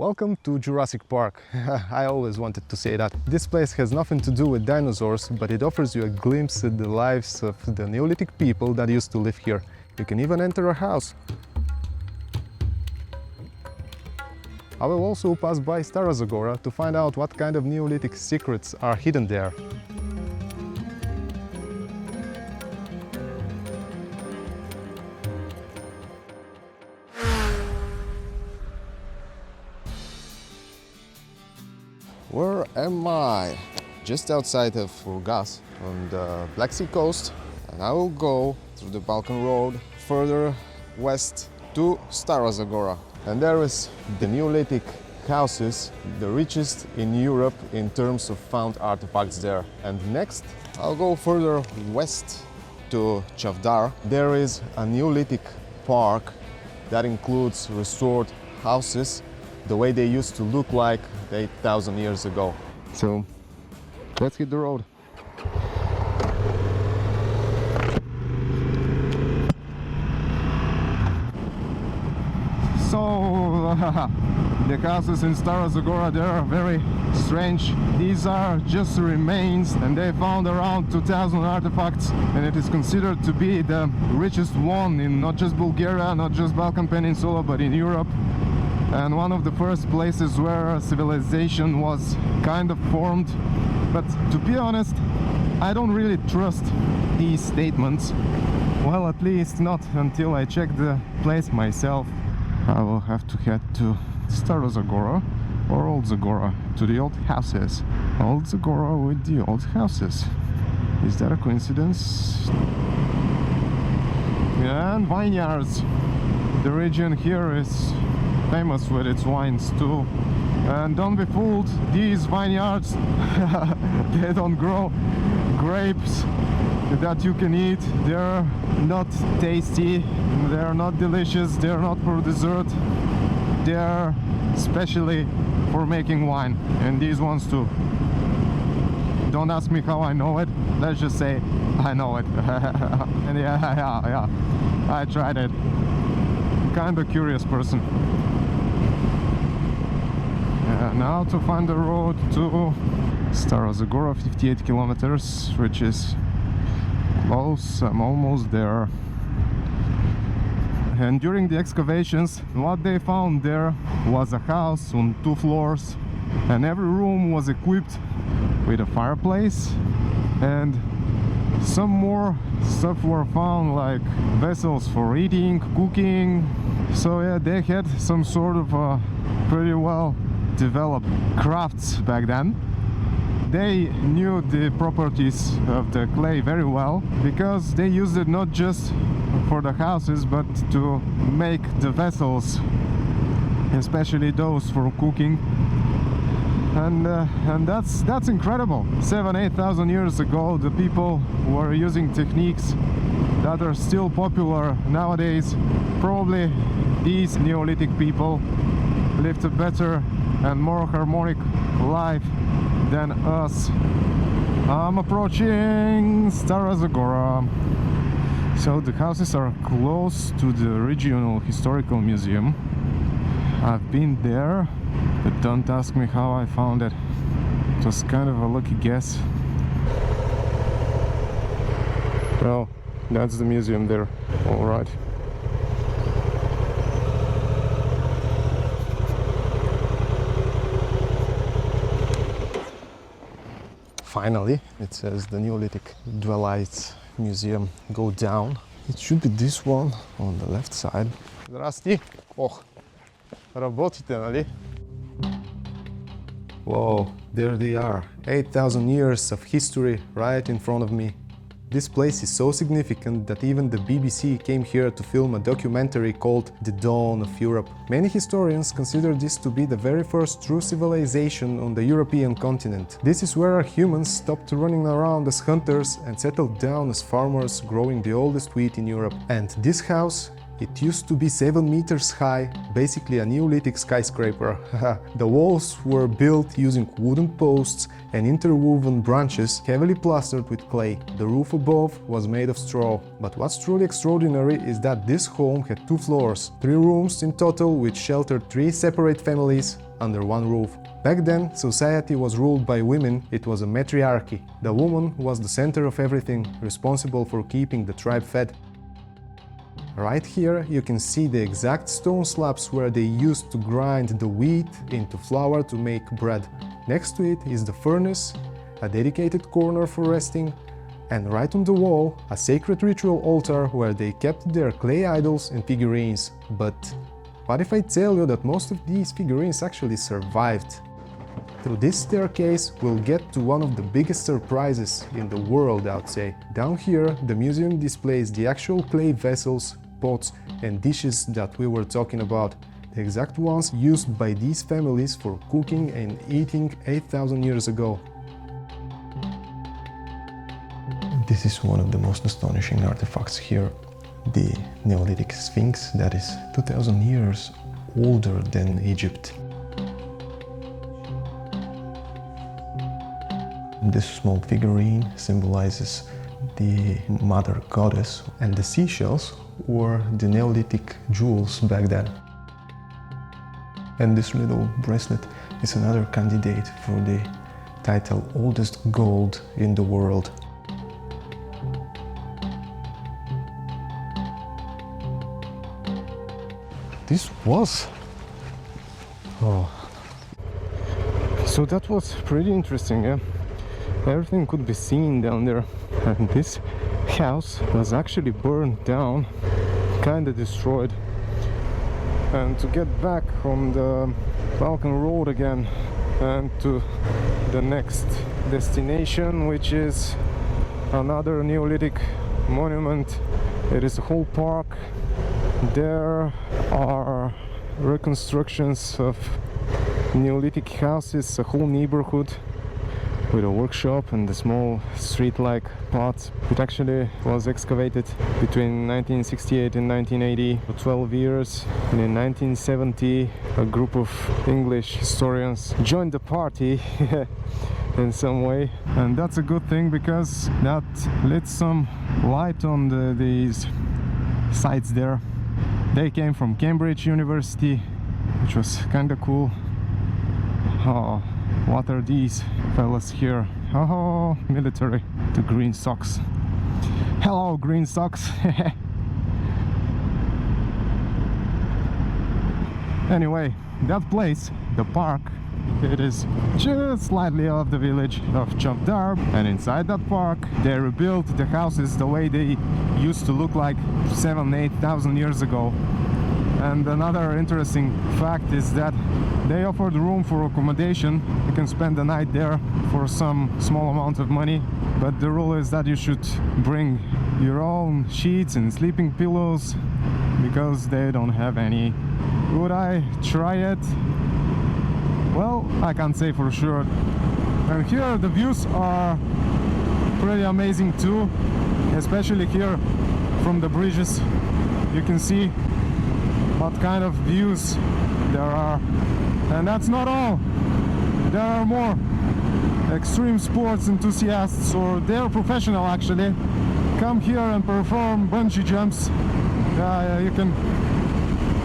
Welcome to Jurassic Park. I always wanted to say that. This place has nothing to do with dinosaurs, but it offers you a glimpse at the lives of the Neolithic people that used to live here. You can even enter a house. I will also pass by Stara Zagora to find out what kind of Neolithic secrets are hidden there. Where am I? Just outside of Burgas on the Black Sea coast, and I will go through the Balkan Road further west to Stara Zagora. And there is the Neolithic houses, the richest in Europe in terms of found artifacts there. And next I'll go further west to Chavdar. There is a Neolithic park that includes restored houses the way they used to look like 8,000 years ago. So let's hit the road. So the houses in Stara Zagora, they are very strange. These are just remains, and they found around 2,000 artifacts, and it is considered to be the richest one in not just Bulgaria, not just Balkan Peninsula, but in Europe. And one of the first places where civilization was kind of formed. But to be honest, I don't really trust these statements. Well, at least not until I check the place myself. I will have to head to Stara Zagora or Old Zagora, to the old houses. Old Zagora with the old houses. Is that a coincidence? And vineyards. The region here is famous with its wines too. And don't be fooled, these vineyards they don't grow grapes that you can eat. They're not tasty, they're not delicious, they're not for dessert, they're specially for making wine. And these ones too. Don't ask me how I know it, let's just say I know it. And yeah, I tried it. Kind of curious person. Now to find the road to Stara Zagora, 58 kilometers, which is close. I'm almost there. And during the excavations, what they found there was a house on 2 floors, and every room was equipped with a fireplace, and some more stuff were found, like vessels for eating, cooking. So yeah, they had some sort of pretty well developed crafts back then. They knew the properties of the clay very well, because they used it not just for the houses but to make the vessels, especially those for cooking. And that's incredible. 7,000–8,000 years ago, the people were using techniques that are still popular nowadays. Probably these Neolithic people lived a better and more harmonic life than us. I'm approaching Stara Zagora. So the houses are close to the regional historical museum. I've been there, but don't ask me how I found it. It was kind of a lucky guess. Oh, that's the museum there. All right. Finally, it says the Neolithic Dwellings Museum. Go down. It should be this one on the left side. Zdrasti! Oh, работите, нали? Whoa, there they are. 8,000 years of history right in front of me. This place is so significant that even the BBC came here to film a documentary called The Dawn of Europe. Many historians consider this to be the very first true civilization on the European continent. This is where humans stopped running around as hunters and settled down as farmers, growing the oldest wheat in Europe. And this house It used to be 7 meters high, basically a Neolithic skyscraper. The walls were built using wooden posts and interwoven branches heavily plastered with clay. The roof above was made of straw. But what's truly extraordinary is that this home had 2 floors, 3 rooms in total, which sheltered 3 separate families under one roof. Back then, society was ruled by women. It was a matriarchy. The woman was the center of everything, responsible for keeping the tribe fed. Right here you can see the exact stone slabs where they used to grind the wheat into flour to make bread. Next to it is the furnace, a dedicated corner for resting, and right on the wall a sacred ritual altar where they kept their clay idols and figurines. But what if I tell you that most of these figurines actually survived? Through this staircase we'll get to one of the biggest surprises in the world, I'd say. Down here the museum displays the actual clay vessels, pots and dishes that we were talking about, the exact ones used by these families for cooking and eating 8,000 years ago. This is one of the most astonishing artifacts here, the Neolithic Sphinx that is 2,000 years older than Egypt. This small figurine symbolizes the mother goddess, and the seashells were the Neolithic jewels back then. And this little bracelet is another candidate for the title Oldest Gold in the World. This was... So that was pretty interesting, yeah? Everything could be seen down there. And this house was actually burned down, kinda destroyed. And to get back on the Balkan Road again and to the next destination, which is another Neolithic monument. It is a whole park. There are reconstructions of Neolithic houses, a whole neighborhood with a workshop and a small street-like plot. It actually was excavated between 1968 and 1980 for 12 years. And in 1970 a group of English historians joined the party in some way, and that's a good thing because that lit some light on these sites there. They came from Cambridge University, which was kinda cool. Oh, what are these fellas here? Oh, military. The green socks. Hello, green socks. Anyway, that place, the park, it is just slightly off the village of Chavdar, and inside that park they rebuilt the houses the way they used to look like 7,000–8,000 years ago. And another interesting fact is that they offered room for accommodation. You can spend the night there for some small amount of money, but the rule is that you should bring your own sheets and sleeping pillows because they don't have any. Would I try it? Well, I can't say for sure. And here the views are pretty amazing too, especially here from the bridges. You can see what kind of views there are. And that's not all. There are more extreme sports enthusiasts, or they're professional actually, come here and perform bungee jumps. You can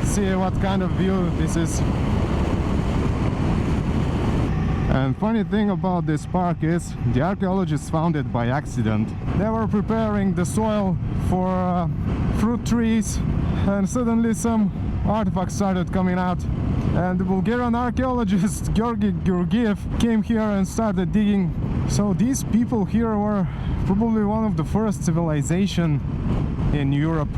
see what kind of view this is. And funny thing about this park is the archaeologists found it by accident. They were preparing the soil for fruit trees, and suddenly some artifacts started coming out. And the Bulgarian archaeologist Georgi Georgiev came here and started digging. So these people here were probably one of the first civilization in Europe.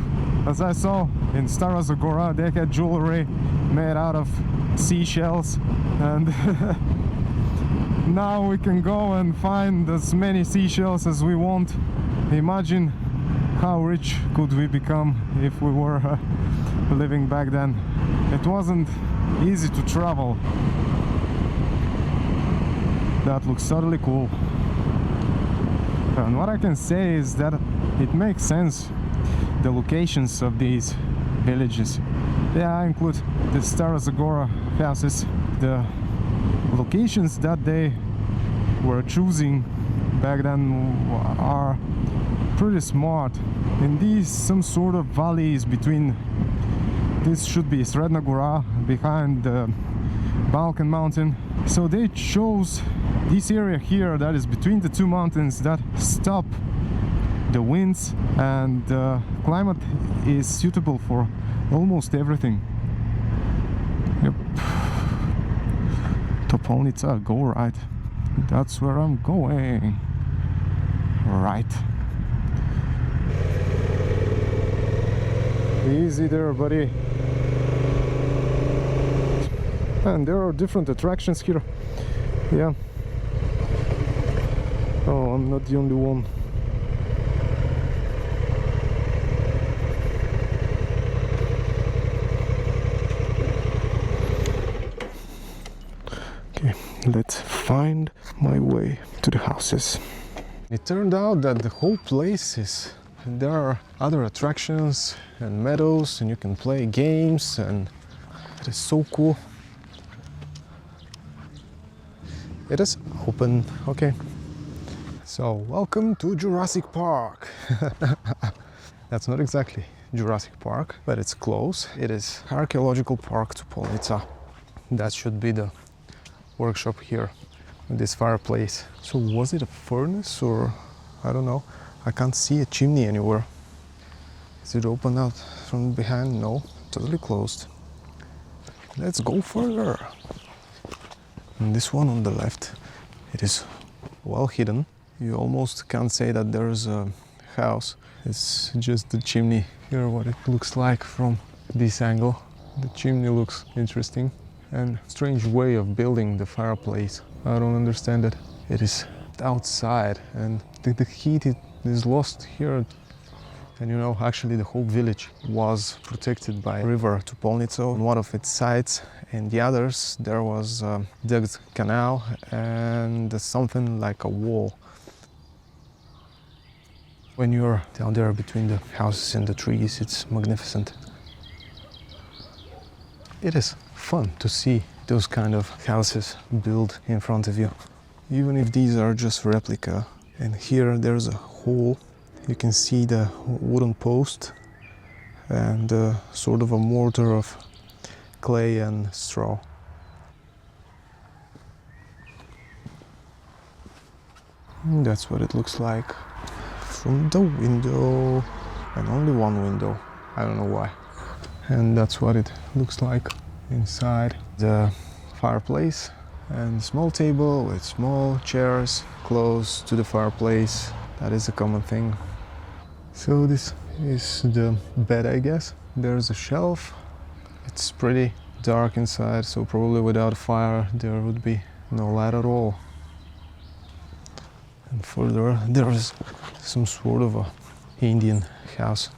As I saw in Stara Zagora, they had jewelry made out of seashells, and now we can go and find as many seashells as we want. Imagine how rich could we become if we were living back then. It wasn't easy to travel. That looks totally cool. And what I can say is that it makes sense, the locations of these villages. Yeah, I include the Stara Zagora houses. The locations that they were choosing back then are pretty smart. And these some sort of valleys between, this should be Sredna Gora behind the Balkan mountain. So they chose this area here that is between the two mountains that stop the winds, and the climate is suitable for almost everything. Yep. Topolnitsa, go right. That's where I'm going. Right. Easy there, buddy. And there are different attractions here. Yeah. Oh, I'm not the only one. Okay, let's find my way to the houses. It turned out that the whole place is, there are other attractions and meadows, and you can play games, and it is so cool. It is open. Okay. So, welcome to Jurassic Park. That's not exactly Jurassic Park, but it's close. It is Archeological Park Topolnitsa. That should be the workshop here with this fireplace. So was it a furnace, or I don't know. I can't see a chimney anywhere. Is it open out from behind? No, totally closed. Let's go further. And this one on the left, it is well hidden. You almost can't say that there's a house. It's just the chimney. Here what it looks like from this angle. The chimney looks interesting, and strange way of building the fireplace. I don't understand it. It is outside, and the heat is lost here. And you know, actually the whole village was protected by river Topolnitsa on one of its sides, and the others there was dug canal and something like a wall. When you're down there between the houses and the trees, it's magnificent. It is fun to see those kind of houses built in front of you, even if these are just replica. And here there's a hole. You can see the wooden post and sort of a mortar of clay and straw. And that's what it looks like from the window, and only one window. I don't know why. And that's what it looks like inside. The fireplace and small table with small chairs close to the fireplace. That is a common thing. So this is the bed, I guess. There's a shelf. It's pretty dark inside, so probably without fire there would be no light at all. And further there is some sort of a Indian house.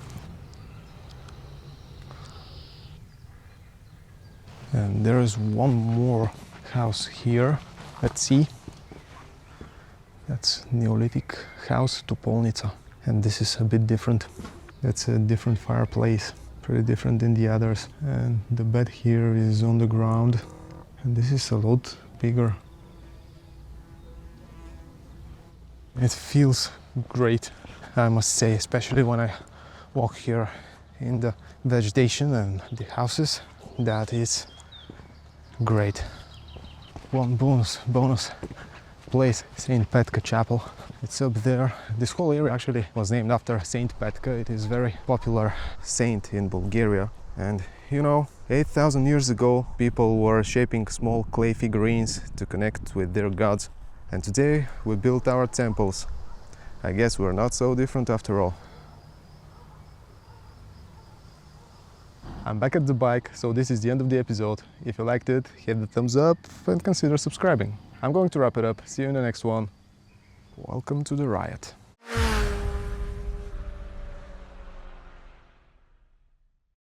And there is one more house here. Let's see. That's Neolithic house Topolnitsa. And this is a bit different. That's a different fireplace, pretty different than the others. And the bed here is on the ground. And this is a lot bigger. It feels great, I must say, especially when I walk here in the vegetation and the houses. That is great. One bonus place, Saint Petka Chapel. It's up there. This whole area actually was named after Saint Petka. It is a very popular saint in Bulgaria. And you know, 8,000 years ago, people were shaping small clay figurines to connect with their gods. And today we built our temples. I guess we're not so different after all. I'm back at the bike, so this is the end of the episode. If you liked it, hit the thumbs up and consider subscribing. I'm going to wrap it up. See you in the next one. Welcome to the riot.